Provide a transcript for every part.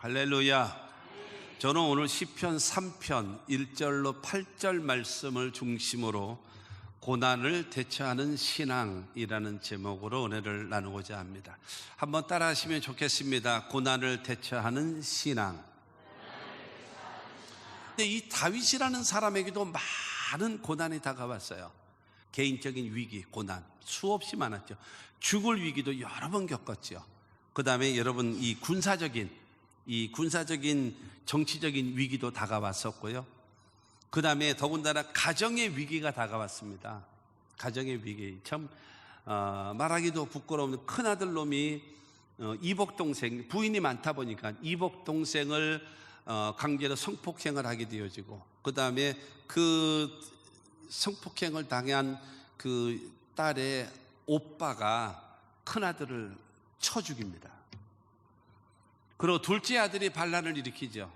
할렐루야. 저는 오늘 시편 3편 1절로 8절 말씀을 중심으로 고난을 대처하는 신앙이라는 제목으로 은혜를 나누고자 합니다. 한번 따라 하시면 좋겠습니다. 고난을 대처하는 신앙. 근데 이 다윗이라는 사람에게도 많은 고난이 다가왔어요. 개인적인 위기, 고난 수없이 많았죠. 죽을 위기도 여러 번 겪었죠. 그 다음에 여러분 이 군사적인 정치적인 위기도 다가왔었고요. 그 다음에 더군다나 가정의 위기가 다가왔습니다. 가정의 위기, 참 말하기도 부끄러운 큰아들 놈이 이복동생, 부인이 많다 보니까 이복동생을 강제로 성폭행을 하게 되어지고, 그 다음에 그 성폭행을 당한 그 딸의 오빠가 큰아들을 쳐 죽입니다. 그리고 둘째 아들이 반란을 일으키죠.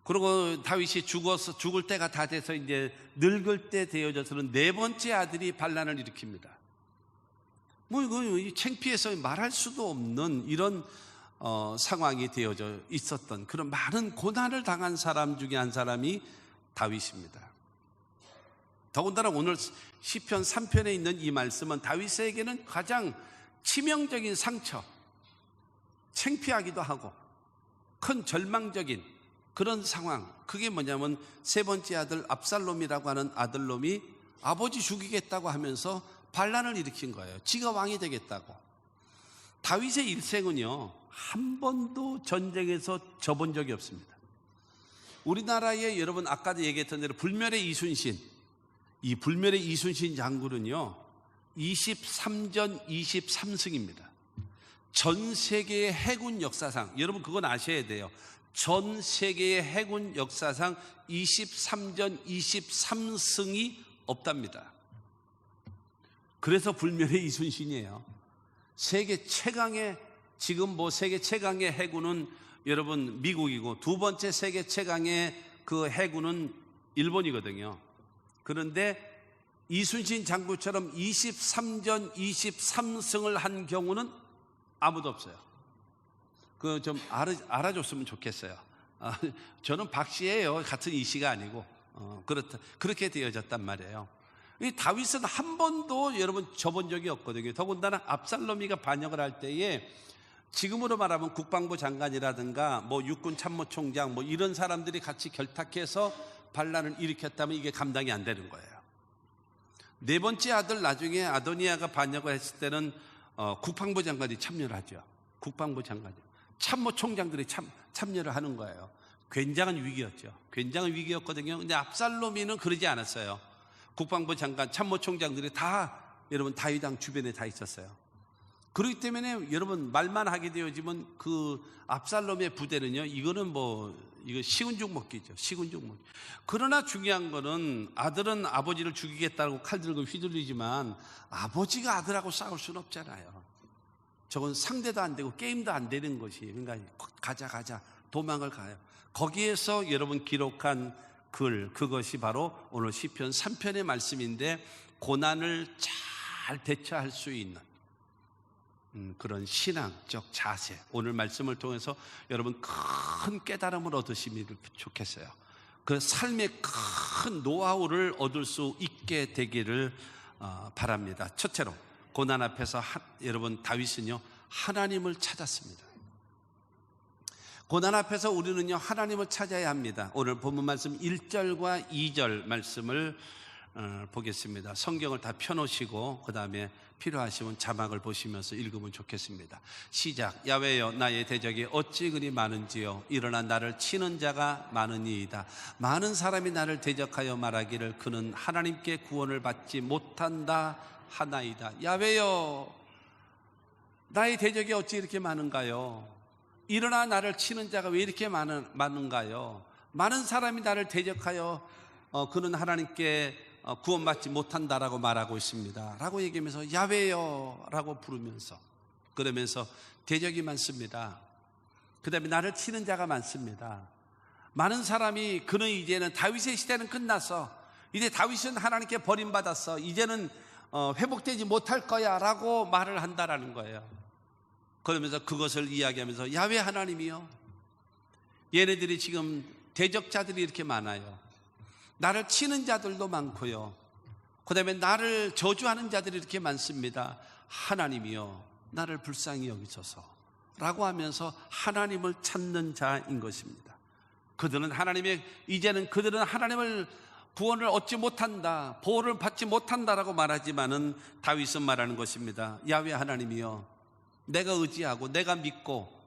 그리고 다윗이 죽을 때가 다 돼서 이제 늙을 때 되어져서는 네 번째 아들이 반란을 일으킵니다. 이거 창피해서 말할 수도 없는 이런 상황이 되어져 있었던 그런 많은 고난을 당한 사람 중에 한 사람이 다윗입니다. 더군다나 오늘 시편 3편에 있는 이 말씀은 다윗에게는 가장 치명적인 상처, 창피하기도 하고 큰 절망적인 그런 상황, 그게 뭐냐면 세 번째 아들 압살롬이라고 하는 아들놈이 아버지 죽이겠다고 하면서 반란을 일으킨 거예요. 지가 왕이 되겠다고. 다윗의 일생은요 한 번도 전쟁에서 져본 적이 없습니다. 우리나라에 여러분 아까도 얘기했던 대로 불멸의 이순신, 이 불멸의 이순신 장군은요 23전 23승입니다. 전 세계의 해군 역사상, 여러분 그건 아셔야 돼요. 전 세계의 해군 역사상 23전 23승이 없답니다. 그래서 불멸의 이순신이에요. 세계 최강의, 지금 세계 최강의 해군은 여러분 미국이고, 두 번째 세계 최강의 그 해군은 일본이거든요. 그런데 이순신 장군처럼 23전 23승을 한 경우는 아무도 없어요. 그 좀 알아줬으면 좋겠어요. 저는 박씨예요. 같은 이씨가 아니고 그렇게 되어졌단 말이에요. 이 다윗은 한 번도 여러분 져본 적이 없거든요. 더군다나 압살롬이가 반역을 할 때에 지금으로 말하면 국방부 장관이라든가 육군 참모총장 이런 사람들이 같이 결탁해서 반란을 일으켰다면 이게 감당이 안 되는 거예요. 네 번째 아들 나중에 아도니아가 반역을 했을 때는 국방부 장관이 참여를 하죠. 국방부 장관이, 참모총장들이 참여를 하는 거예요. 굉장한 위기였죠. 굉장한 위기였거든요. 근데 압살롬이는 그러지 않았어요. 국방부 장관, 참모총장들이 다 여러분 다윗 왕 주변에 다 있었어요. 그렇기 때문에 여러분 말만 하게 되어지면 그 압살롬의 부대는요, 이거는 이거 식은 죽 먹기죠. 식은 죽 먹기. 그러나 중요한 거는 아들은 아버지를 죽이겠다고 칼 들고 휘둘리지만 아버지가 아들하고 싸울 수는 없잖아요. 저건 상대도 안 되고 게임도 안 되는 것이, 그러니까 가자 도망을 가요. 거기에서 여러분 기록한 글, 그것이 바로 오늘 시편 3편의 말씀인데, 고난을 잘 대처할 수 있는 그런 신앙적 자세, 오늘 말씀을 통해서 여러분 큰 깨달음을 얻으시면 좋겠어요. 그 삶의 큰 노하우를 얻을 수 있게 되기를 바랍니다. 첫째로 고난 앞에서 여러분 다윗은요 하나님을 찾았습니다. 고난 앞에서 우리는요 하나님을 찾아야 합니다. 오늘 본문 말씀 1절과 2절 말씀을 보겠습니다. 성경을 다 펴놓으시고 그 다음에 필요하시면 자막을 보시면서 읽으면 좋겠습니다. 시작. 야외여 나의 대적이 어찌 그리 많은지요. 일어나 나를 치는 자가 많으니이다. 많은 사람이 나를 대적하여 말하기를 그는 하나님께 구원을 받지 못한다 하나이다. 야외여 나의 대적이 어찌 이렇게 많은가요? 일어나 나를 치는 자가 왜 이렇게 많은가요? 많은 사람이 나를 대적하여 그는 하나님께 구원받지 못한다라고 말하고 있습니다. 라고 얘기하면서 야훼여 라고 부르면서, 그러면서 대적이 많습니다. 그 다음에 나를 치는 자가 많습니다. 많은 사람이 그는 이제는 다윗의 시대는 끝났어, 이제 다윗은 하나님께 버림받았어, 이제는 회복되지 못할 거야 라고 말을 한다라는 거예요. 그러면서 그것을 이야기하면서 야훼 하나님이요, 얘네들이 지금 대적자들이 이렇게 많아요. 나를 치는 자들도 많고요. 그 다음에 나를 저주하는 자들이 이렇게 많습니다. 하나님이여 나를 불쌍히 여기소서 라고 하면서 하나님을 찾는 자인 것입니다. 이제는 그들은 하나님을 구원을 얻지 못한다, 보호를 받지 못한다라고 말하지만은 다윗은 말하는 것입니다. 야훼 하나님이여 내가 의지하고 내가 믿고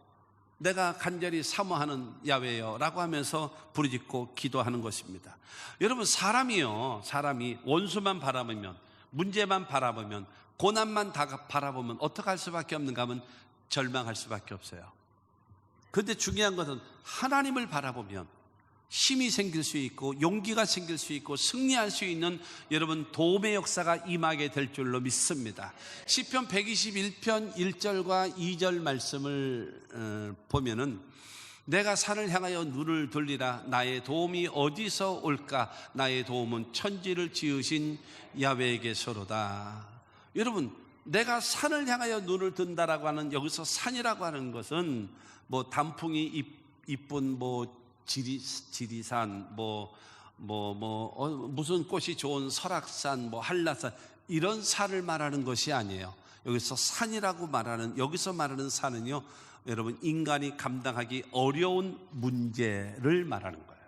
내가 간절히 사모하는 야훼여 라고 하면서 부르짖고 기도하는 것입니다. 여러분, 사람이 원수만 바라보면, 문제만 바라보면, 고난만 바라보면 어떻게 할 수밖에 없는가 하면 절망할 수밖에 없어요. 그런데 중요한 것은 하나님을 바라보면 힘이 생길 수 있고 용기가 생길 수 있고 승리할 수 있는 여러분 도움의 역사가 임하게 될 줄로 믿습니다. 시편 121편 1절과 2절 말씀을 보면은 내가 산을 향하여 눈을 돌리라 나의 도움이 어디서 올까 나의 도움은 천지를 지으신 야훼에게서로다. 여러분, 내가 산을 향하여 눈을 든다라고 하는 여기서 산이라고 하는 것은 뭐 단풍이 이쁜 지리산, 무슨 꽃이 좋은 설악산, 한라산 이런 산을 말하는 것이 아니에요. 여기서 산이라고 여기서 말하는 산은요, 여러분 인간이 감당하기 어려운 문제를 말하는 거예요.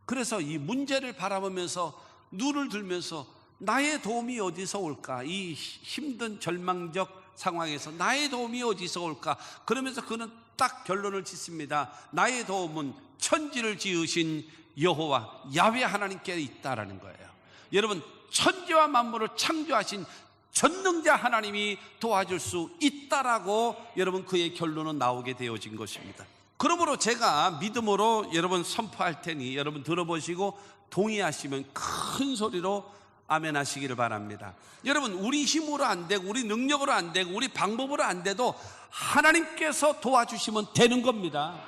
그래서 이 문제를 바라보면서 눈을 들면서 나의 도움이 어디서 올까? 이 힘든 절망적 상황에서 나의 도움이 어디서 올까? 그러면서 그는 딱 결론을 짓습니다. 나의 도움은 천지를 지으신 여호와 야훼 하나님께 있다라는 거예요. 여러분, 천지와 만물을 창조하신 전능자 하나님이 도와줄 수 있다라고 여러분 그의 결론은 나오게 되어진 것입니다. 그러므로 제가 믿음으로 여러분 선포할 테니 여러분 들어보시고 동의하시면 큰 소리로 아멘 하시기를 바랍니다. 여러분, 우리 힘으로 안 되고 우리 능력으로 안 되고 우리 방법으로 안 돼도 하나님께서 도와주시면 되는 겁니다.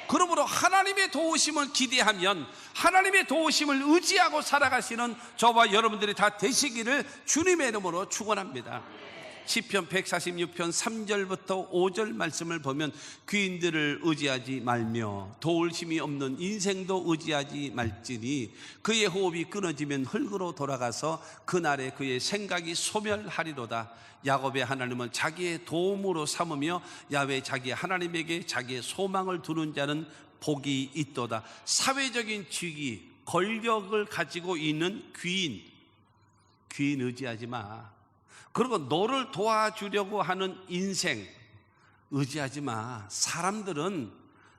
그러므로 하나님의 도우심을 기대하면 하나님의 도우심을 의지하고 살아가시는 저와 여러분들이 다 되시기를 주님의 이름으로 축원합니다. 시편 146편 3절부터 5절 말씀을 보면 귀인들을 의지하지 말며 도울 힘이 없는 인생도 의지하지 말지니 그의 호흡이 끊어지면 흙으로 돌아가서 그날에 그의 생각이 소멸하리로다. 야곱의 하나님은 자기의 도움으로 삼으며 야훼 자기 하나님에게 자기의 소망을 두는 자는 복이 있도다. 사회적인 직위, 권력을 가지고 있는 귀인 의지하지 마. 그리고 너를 도와주려고 하는 인생 의지하지 마. 사람들은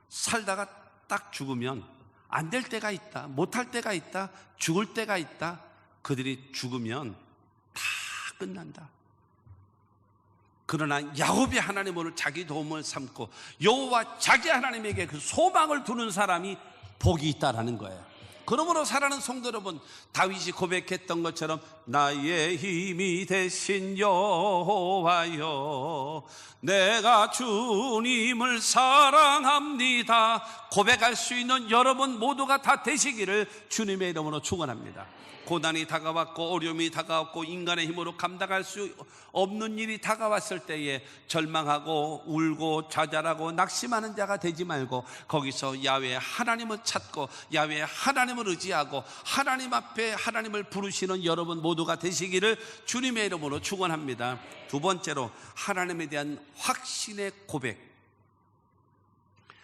살다가 딱 죽으면 안 될 때가 있다, 못할 때가 있다, 죽을 때가 있다. 그들이 죽으면 다 끝난다. 그러나 야곱의 하나님을 자기 도움을 삼고 여호와 자기 하나님에게 그 소망을 두는 사람이 복이 있다라는 거예요. 그러므로 사랑하는 성도 여러분, 다윗이 고백했던 것처럼 나의 힘이 되신 여호와여 내가 주님을 사랑합니다 고백할 수 있는 여러분 모두가 다 되시기를 주님의 이름으로 축원합니다. 고난이 다가왔고 어려움이 다가왔고 인간의 힘으로 감당할 수 없는 일이 다가왔을 때에 절망하고 울고 좌절하고 낙심하는 자가 되지 말고 거기서 야훼 하나님을 찾고 야훼 하나님을 의지하고 하나님 앞에 하나님을 부르시는 여러분 모두가 되시기를 주님의 이름으로 축원합니다. 두 번째로 하나님에 대한 확신의 고백,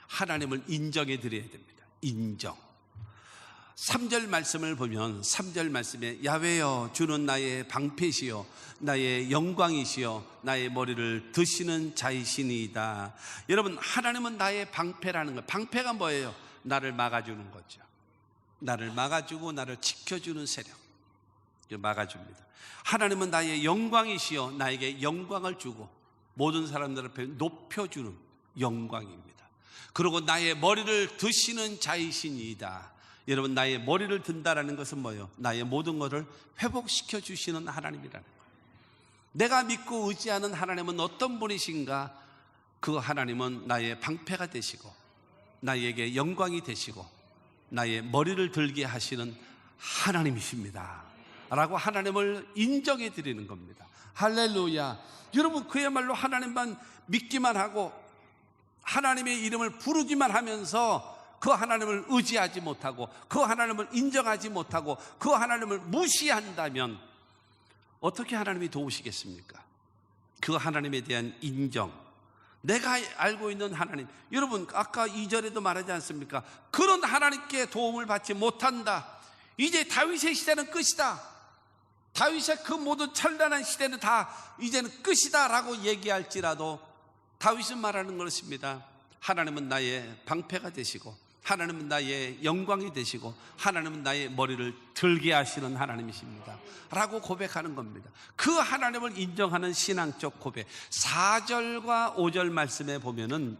하나님을 인정해 드려야 됩니다. 인정. 3절 말씀을 보면 3절 말씀에 야훼여 주는 나의 방패시요 나의 영광이시요 나의 머리를 드시는 자이시니이다. 여러분, 하나님은 나의 방패라는 거예요. 방패가 뭐예요? 나를 막아주는 거죠. 나를 막아주고 나를 지켜주는 세력, 막아줍니다. 하나님은 나의 영광이시요 나에게 영광을 주고 모든 사람들 앞에 높여주는 영광입니다. 그리고 나의 머리를 드시는 자이시니이다. 여러분, 나의 머리를 든다라는 것은 뭐예요? 나의 모든 것을 회복시켜 주시는 하나님이라는 거예요. 내가 믿고 의지하는 하나님은 어떤 분이신가? 그 하나님은 나의 방패가 되시고 나에게 영광이 되시고 나의 머리를 들게 하시는 하나님이십니다 라고 하나님을 인정해 드리는 겁니다. 할렐루야. 여러분, 그야말로 하나님만 믿기만 하고 하나님의 이름을 부르기만 하면서 그 하나님을 의지하지 못하고 그 하나님을 인정하지 못하고 그 하나님을 무시한다면 어떻게 하나님이 도우시겠습니까? 그 하나님에 대한 인정, 내가 알고 있는 하나님, 여러분 아까 2절에도 말하지 않습니까? 그런 하나님께 도움을 받지 못한다, 이제 다윗의 시대는 끝이다, 다윗의 그 모든 찬란한 시대는 다 이제는 끝이다 라고 얘기할지라도 다윗은 말하는 것입니다. 하나님은 나의 방패가 되시고 하나님은 나의 영광이 되시고 하나님은 나의 머리를 들게 하시는 하나님이십니다 라고 고백하는 겁니다. 그 하나님을 인정하는 신앙적 고백. 4절과 5절 말씀에 보면은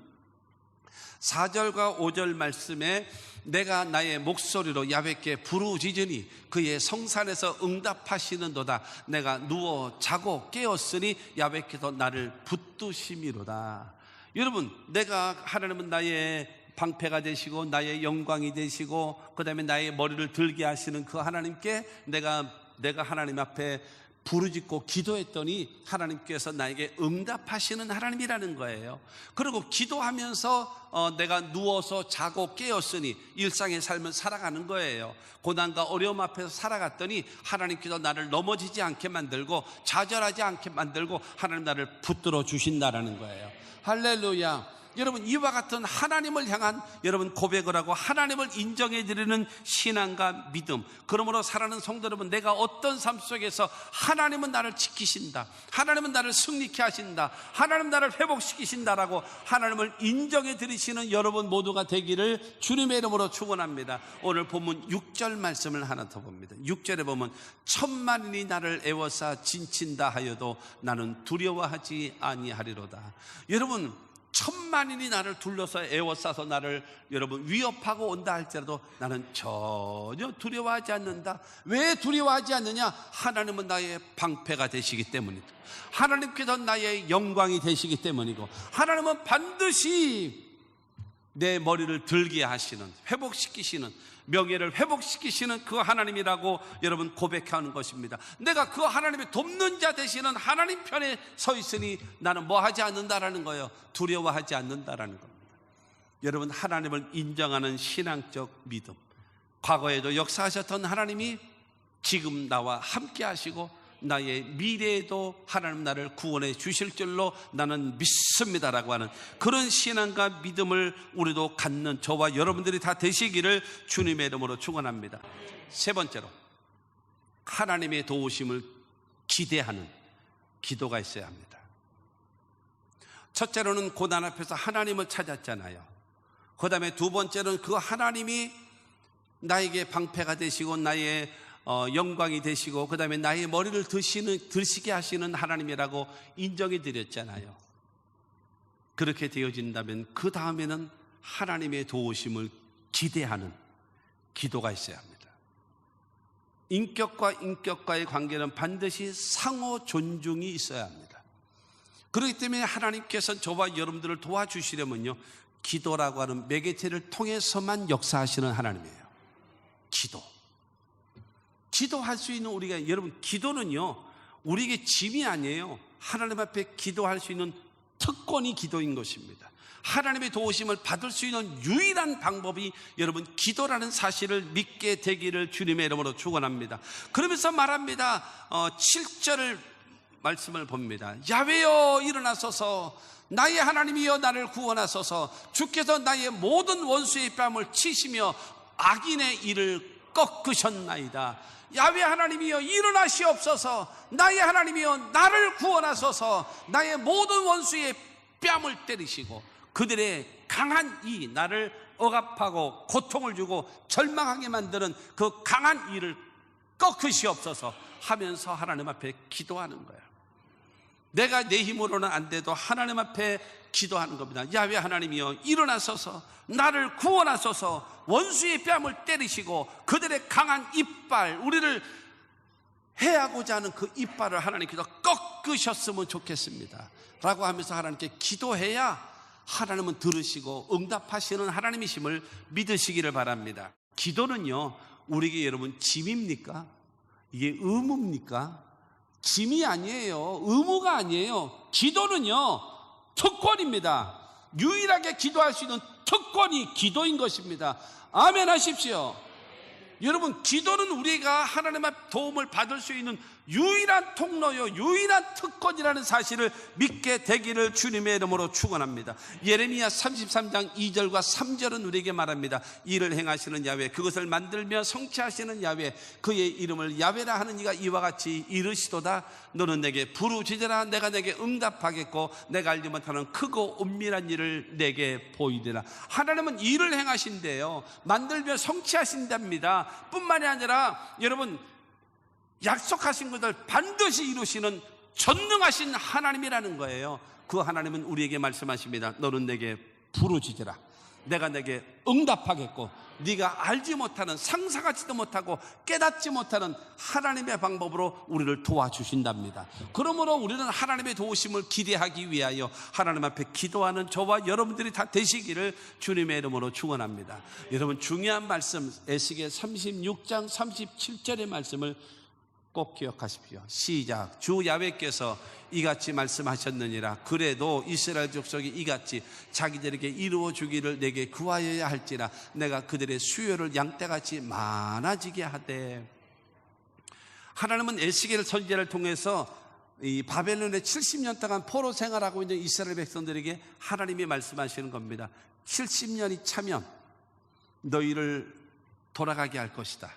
4절과 5절 말씀에 내가 나의 목소리로 야훼께 부르짖으니 그의 성산에서 응답하시는도다. 내가 누워 자고 깨었으니 야훼께서 나를 붙드심이로다. 여러분, 내가 하나님은 나의 방패가 되시고 나의 영광이 되시고 그 다음에 나의 머리를 들게 하시는 그 하나님께 내가 하나님 앞에 부르짖고 기도했더니 하나님께서 나에게 응답하시는 하나님이라는 거예요. 그리고 기도하면서 내가 누워서 자고 깨었으니 일상의 삶을 살아가는 거예요. 고난과 어려움 앞에서 살아갔더니 하나님께서 나를 넘어지지 않게 만들고 좌절하지 않게 만들고 하나님 나를 붙들어 주신다라는 거예요. 할렐루야. 여러분, 이와 같은 하나님을 향한 여러분 고백을 하고 하나님을 인정해 드리는 신앙과 믿음, 그러므로 사랑하는 성도 여러분, 내가 어떤 삶 속에서 하나님은 나를 지키신다, 하나님은 나를 승리케 하신다, 하나님 나를 회복시키신다라고 하나님을 인정해 드리시는 여러분 모두가 되기를 주님의 이름으로 축원합니다. 오늘 본문 6절 말씀을 하나 더 봅니다. 6절에 보면 천만인이 나를 애워싸 진친다 하여도 나는 두려워하지 아니하리로다. 여러분, 천만인이 나를 둘러서 애워싸서 나를 여러분 위협하고 온다 할지라도 나는 전혀 두려워하지 않는다. 왜 두려워하지 않느냐? 하나님은 나의 방패가 되시기 때문이다. 하나님께서 나의 영광이 되시기 때문이고 하나님은 반드시 내 머리를 들게 하시는, 회복시키시는, 명예를 회복시키시는 그 하나님이라고 여러분 고백하는 것입니다. 내가 그 하나님의 돕는 자 되시는 하나님 편에 서 있으니 나는 뭐 하지 않는다라는 거예요. 두려워하지 않는다라는 겁니다. 여러분, 하나님을 인정하는 신앙적 믿음, 과거에도 역사하셨던 하나님이 지금 나와 함께 하시고 나의 미래에도 하나님 나를 구원해 주실 줄로 나는 믿습니다라고 하는 그런 신앙과 믿음을 우리도 갖는 저와 여러분들이 다 되시기를 주님의 이름으로 축원합니다. 세 번째로, 하나님의 도우심을 기대하는 기도가 있어야 합니다. 첫째로는 고난 앞에서 하나님을 찾았잖아요. 그 다음에 두 번째로는 그 하나님이 나에게 방패가 되시고 나의 영광이 되시고 그 다음에 나의 머리를 드시게 하시는 하나님이라고 인정해 드렸잖아요. 그렇게 되어진다면 그 다음에는 하나님의 도우심을 기대하는 기도가 있어야 합니다. 인격과 인격과의 관계는 반드시 상호 존중이 있어야 합니다. 그렇기 때문에 하나님께서는 저와 여러분들을 도와주시려면요, 기도라고 하는 매개체를 통해서만 역사하시는 하나님이에요. 기도할 수 있는 우리가, 여러분, 기도는요 우리에게 짐이 아니에요. 하나님 앞에 기도할 수 있는 특권이 기도인 것입니다. 하나님의 도우심을 받을 수 있는 유일한 방법이 여러분 기도라는 사실을 믿게 되기를 주님의 이름으로 축원합니다. 그러면서 말합니다. 7절 말씀을 봅니다. 야훼여 일어나소서, 나의 하나님이여 나를 구원하소서. 주께서 나의 모든 원수의 뺨을 치시며 악인의 일을 꺾으셨나이다. 야훼 하나님이여 일어나시옵소서. 나의 하나님이여 나를 구원하소서. 나의 모든 원수의 뺨을 때리시고 그들의 강한 이 나를 억압하고 고통을 주고 절망하게 만드는 그 강한 일을 꺾으시옵소서 하면서 하나님 앞에 기도하는 거예요. 내가 내 힘으로는 안 돼도 하나님 앞에 기도하는 겁니다. 야훼 하나님이여 일어나소서, 나를 구원하소서. 원수의 뺨을 때리시고 그들의 강한 이빨, 우리를 해하고자 하는 그 이빨을 하나님께서 꺾으셨으면 좋겠습니다 라고 하면서 하나님께 기도해야 하나님은 들으시고 응답하시는 하나님이심을 믿으시기를 바랍니다. 기도는요 우리에게 여러분 짐입니까? 이게 의무입니까? 짐이 아니에요. 의무가 아니에요. 기도는요 특권입니다. 유일하게 기도할 수 있는 특권이 기도인 것입니다. 아멘 하십시오. 여러분, 기도는 우리가 하나님의 도움을 받을 수 있는 유일한 통로요, 유일한 특권이라는 사실을 믿게 되기를 주님의 이름으로 축원합니다. 예레미야 33장 2절과 3절은 우리에게 말합니다. 이를 행하시는 야훼, 그것을 만들며 성취하시는 야훼, 그의 이름을 야훼라 하는 이가 이와 같이 이르시도다. 너는 내게 부르짖으라. 내가 내게 응답하겠고 내가 알지 못하는 크고 은밀한 일을 내게 보이리라. 하나님은 일을 행하신대요. 만들며 성취하신답니다. 뿐만이 아니라 여러분, 약속하신 것을 반드시 이루시는 전능하신 하나님이라는 거예요. 그 하나님은 우리에게 말씀하십니다. 너는 내게 부르짖으라. 내가 내게 응답하겠고 네가 알지 못하는, 상상하지도 못하고 깨닫지 못하는 하나님의 방법으로 우리를 도와주신답니다. 그러므로 우리는 하나님의 도우심을 기대하기 위하여 하나님 앞에 기도하는 저와 여러분들이 다 되시기를 주님의 이름으로 축원합니다. 여러분, 중요한 말씀, 에스겔 36장 37절의 말씀을 꼭 기억하십시오. 시작. 주 야훼께서 이같이 말씀하셨느니라. 그래도 이스라엘 족속이 이같이 자기들에게 이루어 주기를 내게 구하여야 할지라. 내가 그들의 수요를 양떼같이 많아지게 하되. 하나님은 에스겔 선지자를 통해서 이 바벨론에 70년 동안 포로 생활하고 있는 이스라엘 백성들에게 하나님이 말씀하시는 겁니다. 70년이 차면 너희를 돌아가게 할 것이다.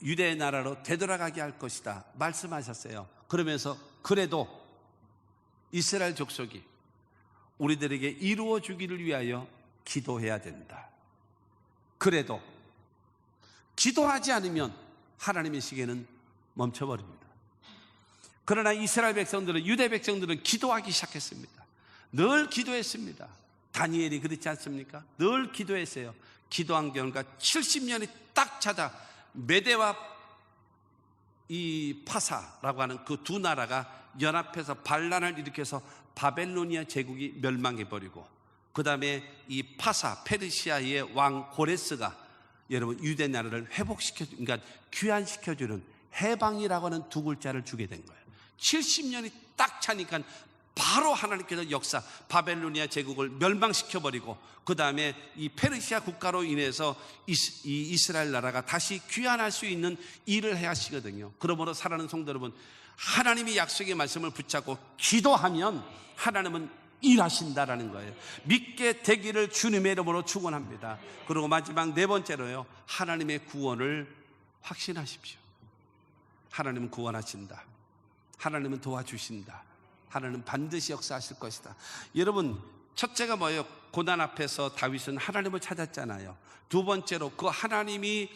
유대의 나라로 되돌아가게 할 것이다 말씀하셨어요. 그러면서 그래도 이스라엘 족속이 우리들에게 이루어 주기를 위하여 기도해야 된다. 그래도 기도하지 않으면 하나님의 시계는 멈춰버립니다. 그러나 이스라엘 백성들은, 유대 백성들은 기도하기 시작했습니다. 늘 기도했습니다. 다니엘이 그렇지 않습니까? 늘 기도했어요. 기도한 결과 70년이 딱 찾아 메대와 이 파사라고 하는 그 두 나라가 연합해서 반란을 일으켜서 바벨로니아 제국이 멸망해버리고, 그 다음에 이 파사, 페르시아의 왕 고레스가 여러분 유대 나라를 회복시켜, 그러니까 귀환시켜주는 해방이라고 하는 두 글자를 주게 된 거예요. 70년이 딱 차니까 바로 하나님께서 역사, 바벨로니아 제국을 멸망시켜버리고 그 다음에 이 페르시아 국가로 인해서 이 이스라엘 나라가 다시 귀환할 수 있는 일을 해야 하시거든요. 그러므로 사랑하는 성도 여러분, 하나님이 약속의 말씀을 붙잡고 기도하면 하나님은 일하신다라는 거예요. 믿게 되기를 주님의 이름으로 축원합니다. 그리고 마지막 네 번째로요, 하나님의 구원을 확신하십시오. 하나님은 구원하신다. 하나님은 도와주신다. 하나님은 반드시 역사하실 것이다. 여러분, 첫째가 뭐예요? 고난 앞에서 다윗은 하나님을 찾았잖아요. 두 번째로 그 하나님이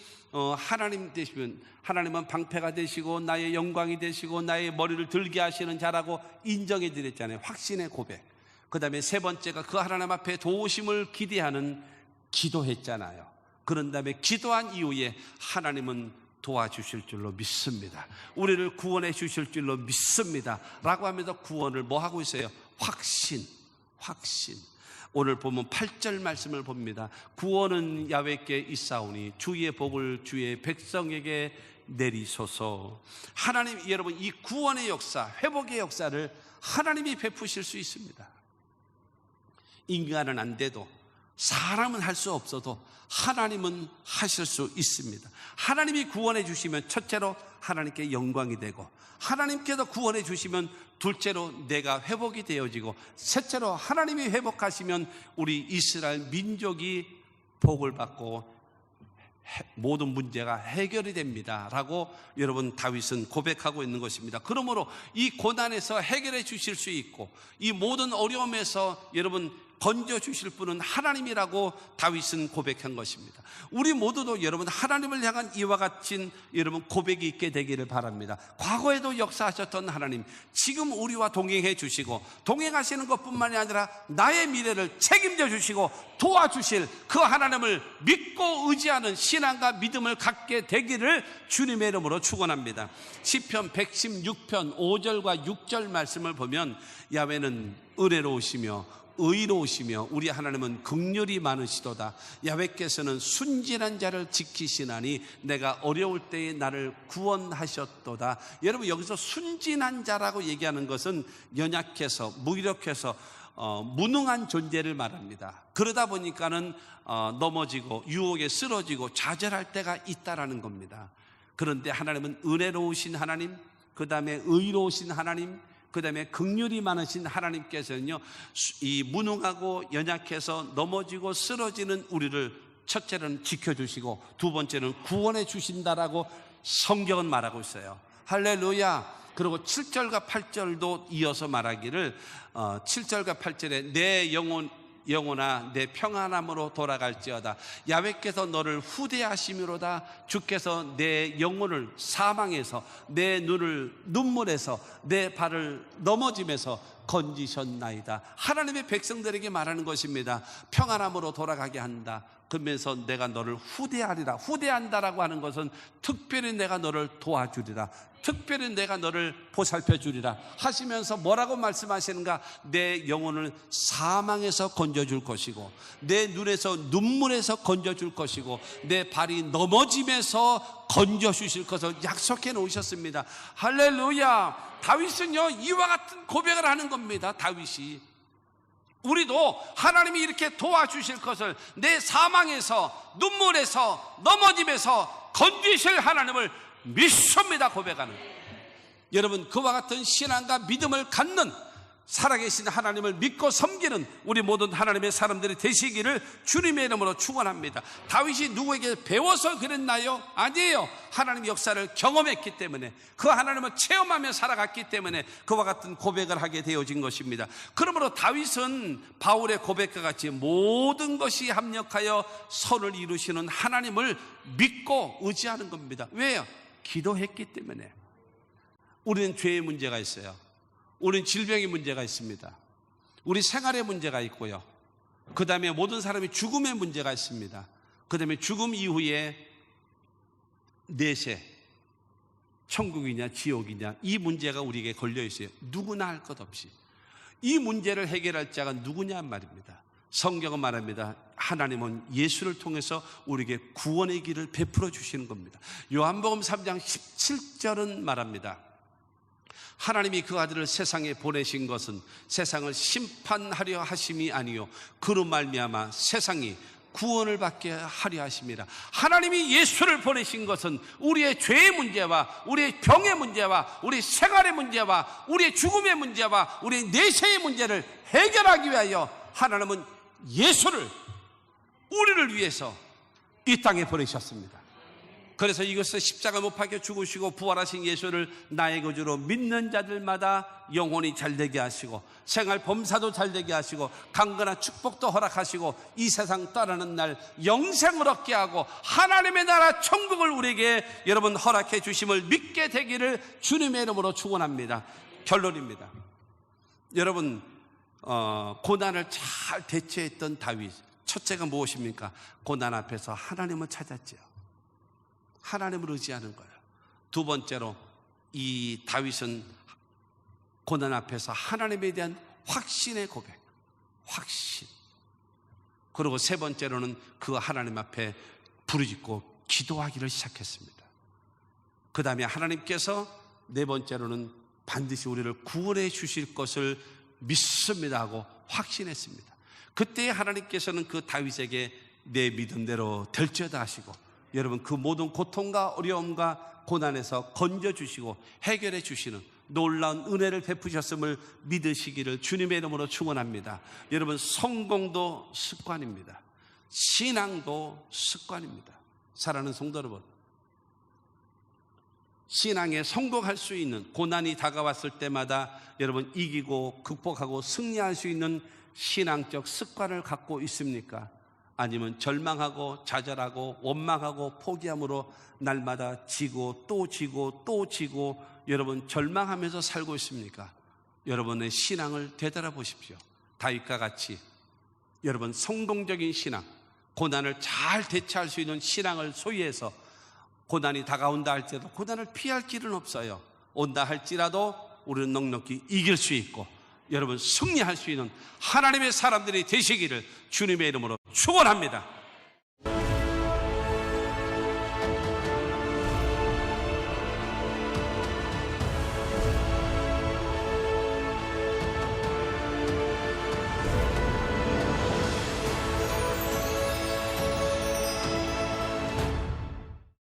하나님 되시면, 하나님은 방패가 되시고 나의 영광이 되시고 나의 머리를 들게 하시는 자라고 인정해 드렸잖아요. 확신의 고백. 그 다음에 세 번째가 그 하나님 앞에 도우심을 기대하는 기도했잖아요. 그런 다음에 기도한 이후에 하나님은 도와주실 줄로 믿습니다. 우리를 구원해 주실 줄로 믿습니다 라고 하면서 구원을 뭐 하고 있어요? 확신. 오늘 보면 8절 말씀을 봅니다. 구원은 야훼께 있사오니 주의 복을 주의 백성에게 내리소서. 하나님, 여러분, 이 구원의 역사, 회복의 역사를 하나님이 베푸실 수 있습니다. 인간은 안 돼도, 사람은 할 수 없어도 하나님은 하실 수 있습니다. 하나님이 구원해 주시면 첫째로 하나님께 영광이 되고, 하나님께서 구원해 주시면 둘째로 내가 회복이 되어지고, 셋째로 하나님이 회복하시면 우리 이스라엘 민족이 복을 받고 모든 문제가 해결이 됩니다 라고 여러분 다윗은 고백하고 있는 것입니다. 그러므로 이 고난에서 해결해 주실 수 있고 이 모든 어려움에서 여러분 건져 주실 분은 하나님이라고 다윗은 고백한 것입니다. 우리 모두도 여러분 하나님을 향한 이와 같은 여러분 고백이 있게 되기를 바랍니다. 과거에도 역사하셨던 하나님, 지금 우리와 동행해 주시고 동행하시는 것뿐만이 아니라 나의 미래를 책임져 주시고 도와주실 그 하나님을 믿고 의지하는 신앙과 믿음을 갖게 되기를 주님의 이름으로 축원합니다. 시편 116편 5절과 6절 말씀을 보면 야훼는 은혜로우시며 의로우시며 우리 하나님은 긍휼이 많으시도다. 야훼께서는 순진한 자를 지키시나니 내가 어려울 때에 나를 구원하셨도다. 여러분, 여기서 순진한 자라고 얘기하는 것은 연약해서 무기력해서 무능한 존재를 말합니다. 그러다 보니까는 넘어지고 유혹에 쓰러지고 좌절할 때가 있다라는 겁니다. 그런데 하나님은 은혜로우신 하나님, 그 다음에 의로우신 하나님, 그 다음에 긍휼이 많으신 하나님께서는요, 이 무능하고 연약해서 넘어지고 쓰러지는 우리를 첫째는 지켜주시고 두 번째는 구원해 주신다라고 성경은 말하고 있어요. 할렐루야. 그리고 7절과 8절도 이어서 말하기를 7절과 8절에 내 영혼아 내 평안함으로 돌아갈지어다. 야훼께서 너를 후대하심이로다. 주께서 내 영혼을 사망에서, 내 눈을 눈물에서, 내 발을 넘어짐에서 건지셨나이다. 하나님의 백성들에게 말하는 것입니다. 평안함으로 돌아가게 한다. 그러면서 내가 너를 후대하리라. 후대한다라고 하는 것은 특별히 내가 너를 도와주리라, 특별히 내가 너를 보살펴 주리라 하시면서 뭐라고 말씀하시는가? 내 영혼을 사망에서 건져줄 것이고, 내 눈에서 눈물에서 건져줄 것이고, 내 발이 넘어짐에서 건져주실 것을 약속해 놓으셨습니다. 할렐루야. 다윗은요 이와 같은 고백을 하는 겁니다. 다윗이, 우리도 하나님이 이렇게 도와주실 것을, 내 사망에서 눈물에서 넘어짐에서 건지실 하나님을 믿습니다 고백하는. 여러분, 그와 같은 신앙과 믿음을 갖는 살아계신 하나님을 믿고 섬기는 우리 모든 하나님의 사람들이 되시기를 주님의 이름으로 축원합니다. 다윗이 누구에게 배워서 그랬나요? 아니에요. 하나님 역사를 경험했기 때문에, 그 하나님을 체험하며 살아갔기 때문에 그와 같은 고백을 하게 되어진 것입니다. 그러므로 다윗은 바울의 고백과 같이 모든 것이 합력하여 선을 이루시는 하나님을 믿고 의지하는 겁니다. 왜요? 기도했기 때문에. 우리는 죄의 문제가 있어요. 우리는 질병의 문제가 있습니다. 우리 생활의 문제가 있고요. 그 다음에 모든 사람이 죽음의 문제가 있습니다. 그 다음에 죽음 이후에 내세, 천국이냐 지옥이냐, 이 문제가 우리에게 걸려 있어요. 누구나 할 것 없이. 이 문제를 해결할 자가 누구냐 말입니다. 성경은 말합니다. 하나님은 예수를 통해서 우리에게 구원의 길을 베풀어 주시는 겁니다. 요한복음 3장 17절은 말합니다. 하나님이 그 아들을 세상에 보내신 것은 세상을 심판하려 하심이 아니요 그로 말미암아 세상이 구원을 받게 하려 하심이라. 하나님이 예수를 보내신 것은 우리의 죄의 문제와 우리의 병의 문제와 우리 생활의 문제와 우리의 죽음의 문제와 우리의 내세의 문제를 해결하기 위하여 하나님은 예수를 우리를 위해서 이 땅에 보내셨습니다. 그래서 이것을 십자가 못 박혀 죽으시고 부활하신 예수를 나의 거주로 믿는 자들마다 영혼이 잘되게 하시고, 생활 범사도 잘되게 하시고, 강건한 축복도 허락하시고, 이 세상 떠나는 날 영생을 얻게 하고 하나님의 나라 천국을 우리에게 여러분 허락해 주심을 믿게 되기를 주님의 이름으로 축원합니다. 결론입니다. 여러분, 고난을 잘 대처했던 다윗, 첫째가 무엇입니까? 고난 앞에서 하나님을 찾았지요. 하나님을 의지하는 거예요. 두 번째로 이 다윗은 고난 앞에서 하나님에 대한 확신의 고백, 확신. 그리고 세 번째로는 그 하나님 앞에 부르짖고 기도하기를 시작했습니다. 그 다음에 하나님께서 네 번째로는 반드시 우리를 구원해 주실 것을 믿습니다 하고 확신했습니다. 그때 하나님께서는 그 다윗에게 내 믿음대로 될지어다 하시고, 여러분 그 모든 고통과 어려움과 고난에서 건져주시고 해결해 주시는 놀라운 은혜를 베푸셨음을 믿으시기를 주님의 이름으로 축원합니다. 여러분, 성공도 습관입니다. 신앙도 습관입니다. 사랑하는 성도 여러분, 신앙에 성공할 수 있는, 고난이 다가왔을 때마다 여러분 이기고 극복하고 승리할 수 있는 신앙적 습관을 갖고 있습니까? 아니면 절망하고 좌절하고 원망하고 포기함으로 날마다 지고 또 지고 또 지고 여러분 절망하면서 살고 있습니까? 여러분의 신앙을 되돌아 보십시오. 다윗과 같이 여러분 성공적인 신앙, 고난을 잘 대처할 수 있는 신앙을 소유해서 고난이 다가온다 할지라도 고난을 피할 길은 없어요. 온다 할지라도 우리는 넉넉히 이길 수 있고 여러분 승리할 수 있는 하나님의 사람들이 되시기를 주님의 이름으로 축원합니다.